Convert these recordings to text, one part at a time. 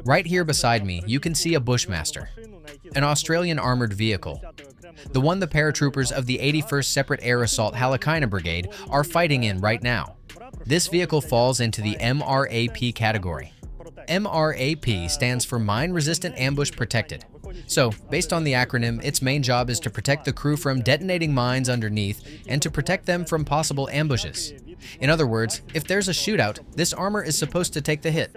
Right here beside me, you can see a Bushmaster, an Australian armored vehicle, the one the paratroopers of the 81st Separate Air Assault Halakina Brigade are fighting in right now. This vehicle falls into the MRAP category. MRAP stands for Mine Resistant Ambush Protected. So, based on the acronym, its main job is to protect the crew from detonating mines underneath and to protect them from possible ambushes. In other words, if there's a shootout, this armor is supposed to take the hit.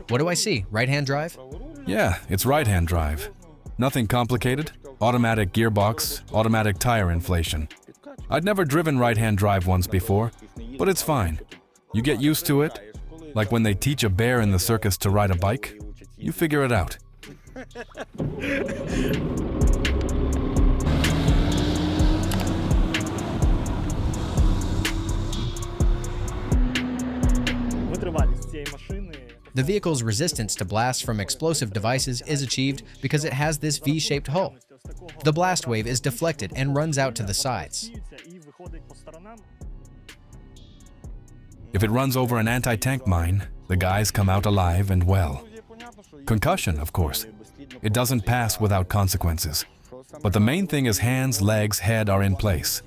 What do I see? Right-hand drive? Yeah, it's right-hand drive. Nothing complicated. Automatic gearbox, automatic tire inflation. I'd never driven right-hand drive once before, but it's fine. You get used to it, like when they teach a bear in the circus to ride a bike. You figure it out. The vehicle's resistance to blasts from explosive devices is achieved because it has this V-shaped hull. The blast wave is deflected and runs out to the sides. If it runs over an anti-tank mine, the guys come out alive and well. Concussion, of course. It doesn't pass without consequences. But the main thing is hands, legs, head are in place.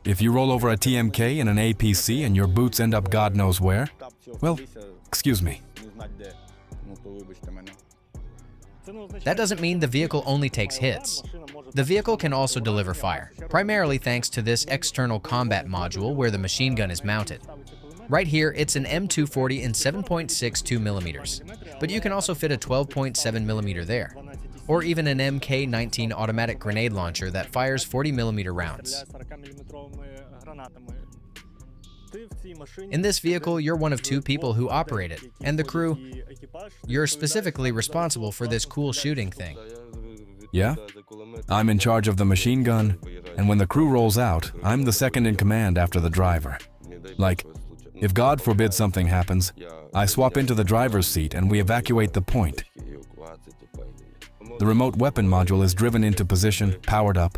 If you roll over a TMK in an APC and your boots end up God knows where, well, excuse me. That doesn't mean the vehicle only takes hits. The vehicle can also deliver fire, primarily thanks to this external combat module where the machine gun is mounted. Right here, it's an M240 in 7.62mm, but you can also fit a 12.7mm there, or even an MK19 automatic grenade launcher that fires 40mm rounds. In this vehicle, you're one of two people who operate it, and the crew, you're specifically responsible for this cool shooting thing. Yeah? I'm in charge of the machine gun, and when the crew rolls out, I'm the second in command after the driver. Like, if God forbid something happens, I swap into the driver's seat and we evacuate the point. The remote weapon module is driven into position, powered up.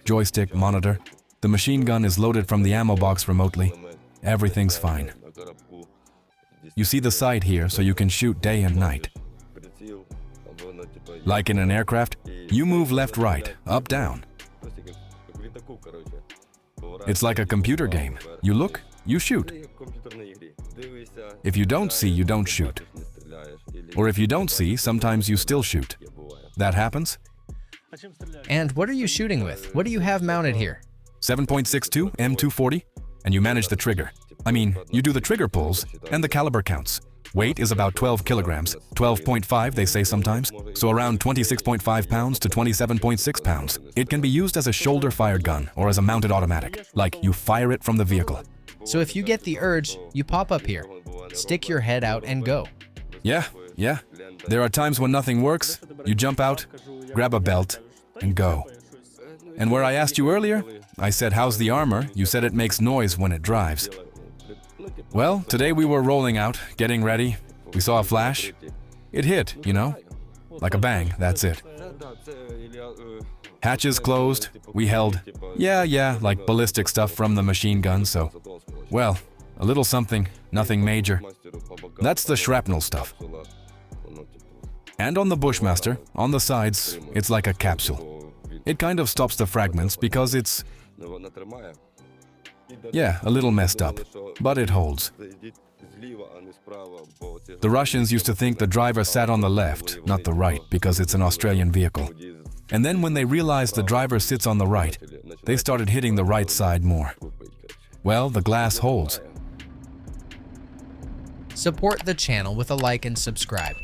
Joystick, monitor. The machine gun is loaded from the ammo box remotely. Everything's fine. You see the sight here so you can shoot day and night. Like in an aircraft, you move left-right, up-down. It's like a computer game. You look, you shoot. If you don't see, you don't shoot. Or if you don't see, sometimes you still shoot. That happens? And what are you shooting with? What do you have mounted here? 7.62 M240, and you manage the trigger. I mean, you do the trigger pulls, and the caliber counts. Weight is about 12 kilograms, 12.5 they say sometimes, so around 26.5 pounds to 27.6 pounds. It can be used as a shoulder-fired gun or as a mounted automatic, like you fire it from the vehicle. So if you get the urge, you pop up here, stick your head out and go. Yeah. There are times when nothing works, you jump out, grab a belt, and go. And where I asked you earlier, I said, how's the armor? You said it makes noise when it drives. Well, today we were rolling out, getting ready. We saw a flash. It hit, you know? Like a bang, that's it. Hatches closed, we held. Yeah, like ballistic stuff from the machine gun, so... Well, a little something, nothing major. That's the shrapnel stuff. And on the Bushmaster, on the sides, it's like a capsule. It kind of stops the fragments because it's... Yeah, a little messed up, but it holds. The Russians used to think the driver sat on the left, not the right, because it's an Australian vehicle. And then when they realized the driver sits on the right, they started hitting the right side more. Well, the glass holds. Support the channel with a like and subscribe.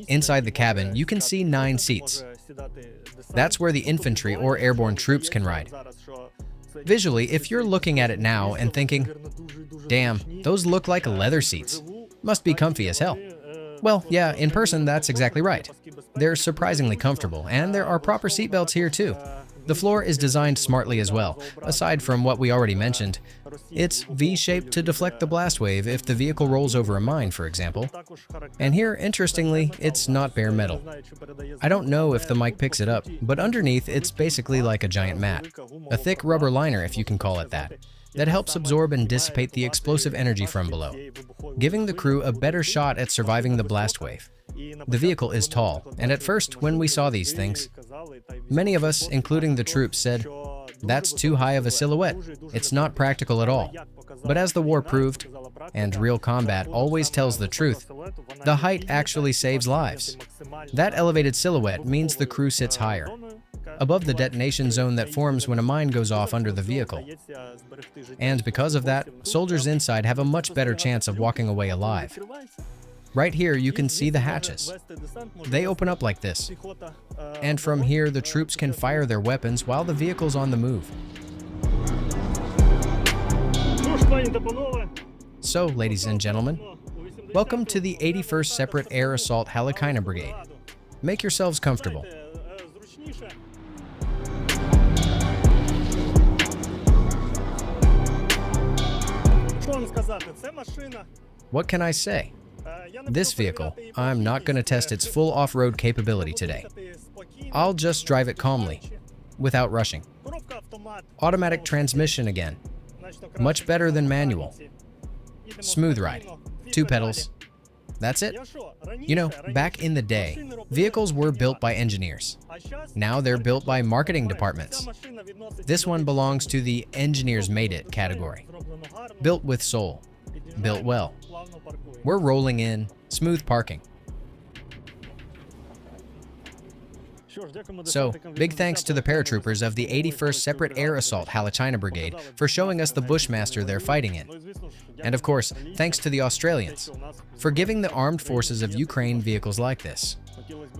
Inside the cabin, you can see 9 seats. That's where the infantry or airborne troops can ride. Visually, if you're looking at it now and thinking, damn, those look like leather seats. Must be comfy as hell. Well, yeah, in person, that's exactly right. They're surprisingly comfortable, and there are proper seatbelts here too. The floor is designed smartly as well. Aside from what we already mentioned, it's V-shaped to deflect the blast wave if the vehicle rolls over a mine, for example. And here, interestingly, it's not bare metal. I don't know if the mic picks it up, but underneath it's basically like a giant mat. A thick rubber liner, if you can call it that helps absorb and dissipate the explosive energy from below, giving the crew a better shot at surviving the blast wave. The vehicle is tall, and at first, when we saw these things, many of us, including the troops, said, "That's too high of a silhouette. It's not practical at all." But as the war proved, and real combat always tells the truth, the height actually saves lives. That elevated silhouette means the crew sits higher, above the detonation zone that forms when a mine goes off under the vehicle. And because of that, soldiers inside have a much better chance of walking away alive. Right here, you can see the hatches. They open up like this. And from here, the troops can fire their weapons while the vehicle's on the move. So, ladies and gentlemen, welcome to the 81st Separate Air Assault Halakina Brigade. Make yourselves comfortable. What can I say? This vehicle, I'm not going to test its full off-road capability today. I'll just drive it calmly, without rushing. Automatic transmission again. Much better than manual. Smooth ride. 2 pedals. That's it. You know, back in the day, vehicles were built by engineers. Now they're built by marketing departments. This one belongs to the engineers made it category. Built with soul. Built well. We're rolling in, smooth parking. So, big thanks to the paratroopers of the 81st Separate Air Assault Halakina Brigade for showing us the Bushmaster they're fighting in. And of course, thanks to the Australians for giving the armed forces of Ukraine vehicles like this.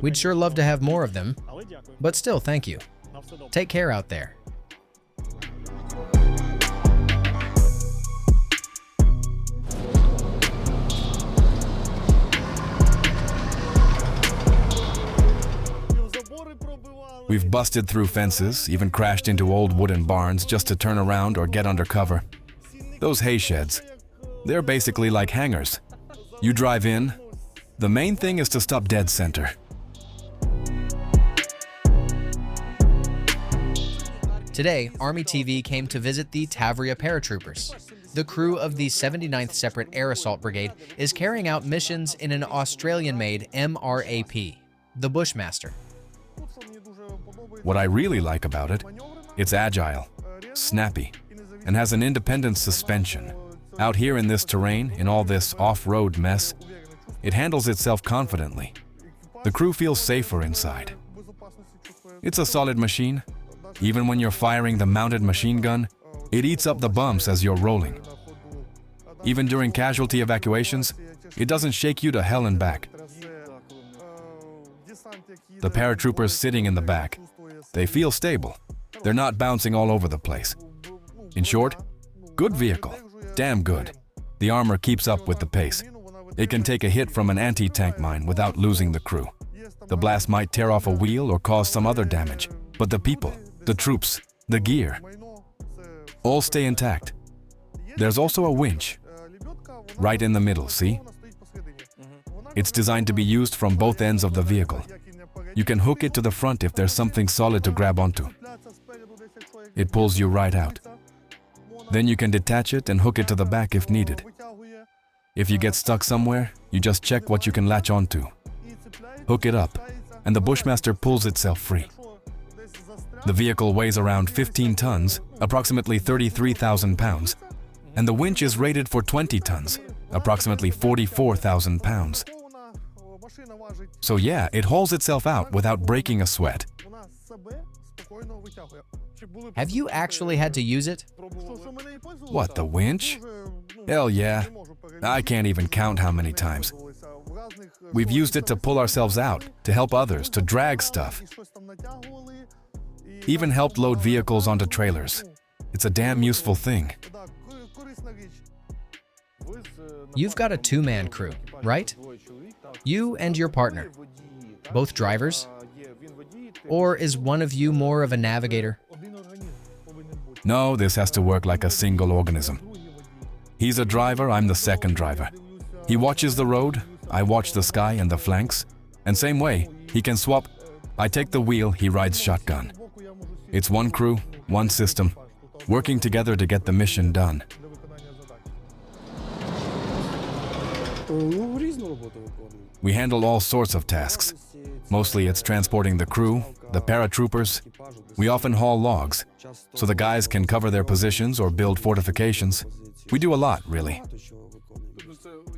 We'd sure love to have more of them, but still, thank you. Take care out there. We've busted through fences, even crashed into old wooden barns just to turn around or get under cover. Those hay sheds, they're basically like hangars. You drive in, the main thing is to stop dead center. Today, Army TV came to visit the Tavria paratroopers. The crew of the 79th Separate Air Assault Brigade is carrying out missions in an Australian-made MRAP, the Bushmaster. What I really like about it, it's agile, snappy, and has an independent suspension. Out here in this terrain, in all this off-road mess, it handles itself confidently. The crew feels safer inside. It's a solid machine. Even when you're firing the mounted machine gun, it eats up the bumps as you're rolling. Even during casualty evacuations, it doesn't shake you to hell and back. The paratroopers sitting in the back, they feel stable. They're not bouncing all over the place. In short, good vehicle, damn good. The armor keeps up with the pace. It can take a hit from an anti-tank mine without losing the crew. The blast might tear off a wheel or cause some other damage, but the people, the troops, the gear, all stay intact. There's also a winch, right in the middle, see? It's designed to be used from both ends of the vehicle. You can hook it to the front if there's something solid to grab onto. It pulls you right out. Then you can detach it and hook it to the back if needed. If you get stuck somewhere, you just check what you can latch onto. Hook it up, and the Bushmaster pulls itself free. The vehicle weighs around 15 tons, approximately 33,000 pounds, and the winch is rated for 20 tons, approximately 44,000 pounds. So yeah, it hauls itself out without breaking a sweat. Have you actually had to use it? What, the winch? Hell yeah. I can't even count how many times. We've used it to pull ourselves out, to help others, to drag stuff. Even helped load vehicles onto trailers. It's a damn useful thing. You've got a 2-man crew, right? You and your partner. Both drivers? Or is one of you more of a navigator? No, this has to work like a single organism. He's a driver, I'm the second driver. He watches the road, I watch the sky and the flanks, and same way, he can swap. I take the wheel, he rides shotgun. It's one crew, one system, working together to get the mission done. We handle all sorts of tasks. Mostly it's transporting the crew, the paratroopers. We often haul logs, so the guys can cover their positions or build fortifications. We do a lot, really.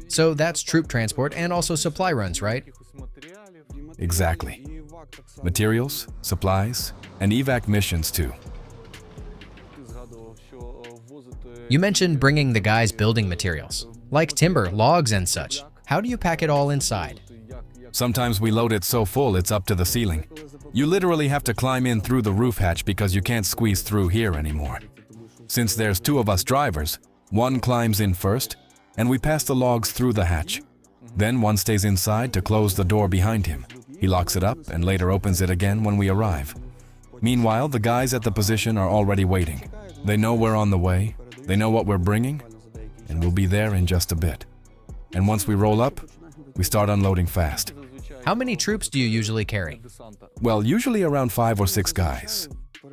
So that's troop transport and also supply runs, right? Exactly. Materials, supplies, and evac missions too. You mentioned bringing the guys building materials, like timber, logs, and such. How do you pack it all inside? Sometimes we load it so full it's up to the ceiling. You literally have to climb in through the roof hatch because you can't squeeze through here anymore. Since there's two of us drivers, one climbs in first, and we pass the logs through the hatch. Then one stays inside to close the door behind him. He locks it up and later opens it again when we arrive. Meanwhile, the guys at the position are already waiting. They know we're on the way, they know what we're bringing, and we'll be there in just a bit. And once we roll up, we start unloading fast. How many troops do you usually carry? Well, usually around 5 or 6 guys.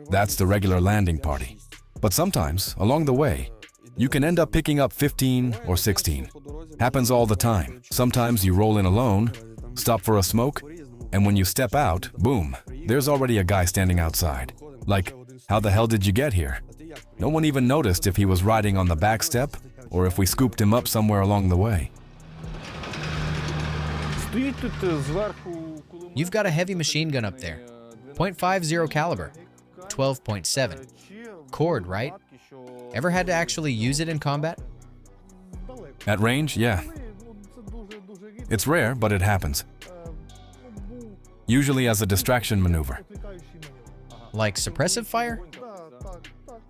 That's the regular landing party. But sometimes, along the way, you can end up picking up 15 or 16. Happens all the time. Sometimes you roll in alone, stop for a smoke, and when you step out, boom, there's already a guy standing outside. Like, how the hell did you get here? No one even noticed if he was riding on the back step or if we scooped him up somewhere along the way. You've got a heavy machine gun up there. .50 caliber, 12.7. Cord, right? Ever had to actually use it in combat? At range, yeah. It's rare, but it happens. Usually as a distraction maneuver. Like suppressive fire?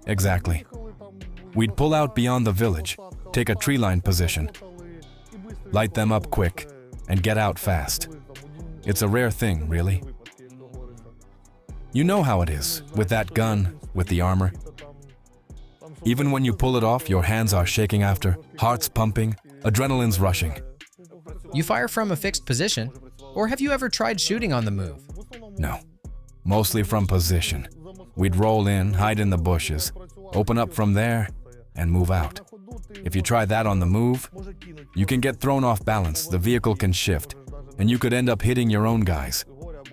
Exactly. We'd pull out beyond the village, take a tree-line position, light them up quick, and get out fast. It's a rare thing, really. You know how it is, with that gun, with the armor. Even when you pull it off, your hands are shaking after, heart's pumping, adrenaline's rushing. You fire from a fixed position? Or have you ever tried shooting on the move? No, mostly from position. We'd roll in, hide in the bushes, open up from there, and move out. If you try that on the move, you can get thrown off balance, the vehicle can shift, and you could end up hitting your own guys.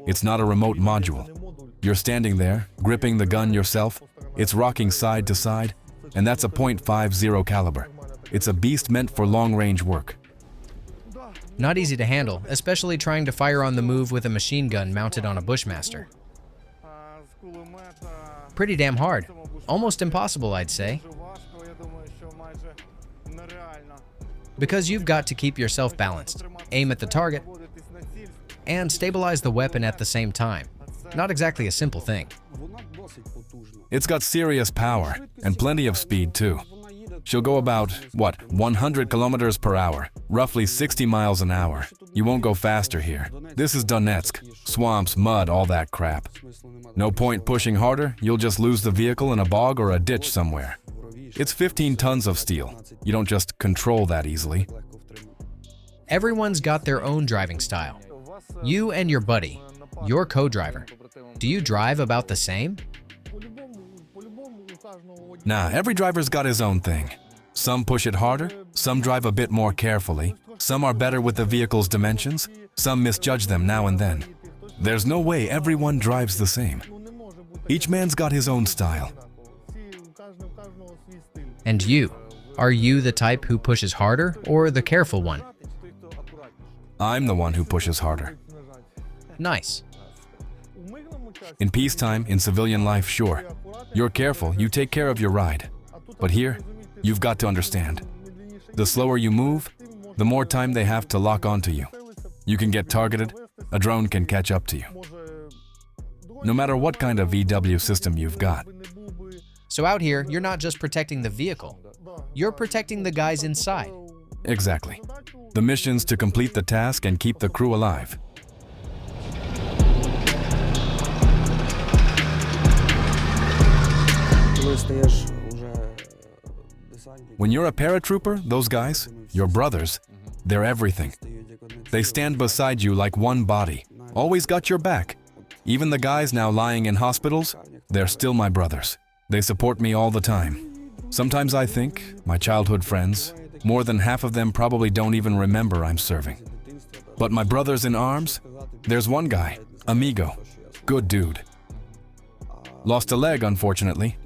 It's not a remote module. You're standing there, gripping the gun yourself, it's rocking side to side, and that's a .50 caliber. It's a beast meant for long-range work. Not easy to handle, especially trying to fire on the move with a machine gun mounted on a Bushmaster. Pretty damn hard. Almost impossible, I'd say. Because you've got to keep yourself balanced, aim at the target, and stabilize the weapon at the same time. Not exactly a simple thing. It's got serious power, and plenty of speed too. She'll go about, 100 kilometers per hour, roughly 60 miles an hour. You won't go faster here. This is Donetsk. Swamps, mud, all that crap. No point pushing harder, you'll just lose the vehicle in a bog or a ditch somewhere. It's 15 tons of steel. You don't just control that easily. Everyone's got their own driving style. You and your buddy, your co-driver. Do you drive about the same? Nah, every driver's got his own thing. Some push it harder, some drive a bit more carefully, some are better with the vehicle's dimensions, some misjudge them now and then. There's no way everyone drives the same. Each man's got his own style. And you? Are you the type who pushes harder or the careful one? I'm the one who pushes harder. Nice. In peacetime, in civilian life, sure. You're careful, you take care of your ride. But here, you've got to understand. The slower you move, the more time they have to lock onto you. You can get targeted, a drone can catch up to you. No matter what kind of VW system you've got. So out here, you're not just protecting the vehicle. You're protecting the guys inside. Exactly. The mission's to complete the task and keep the crew alive. When you're a paratrooper, those guys, your brothers, they're everything. They stand beside you like one body, always got your back. Even the guys now lying in hospitals, they're still my brothers. They support me all the time. Sometimes I think, my childhood friends, more than half of them probably don't even remember I'm serving. But my brothers in arms, there's one guy, Amigo, good dude. Lost a leg, unfortunately.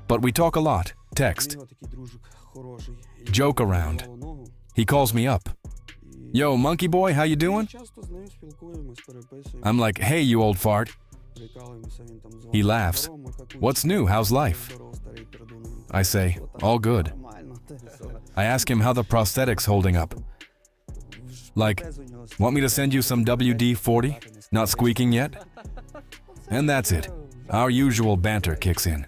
But we talk a lot, text, joke around. He calls me up. Yo, monkey boy, how you doing? I'm like, hey, you old fart. He laughs. What's new? How's life? I say, all good. I ask him how the prosthetic's holding up. Like, want me to send you some WD-40? Not squeaking yet? And that's it. Our usual banter kicks in.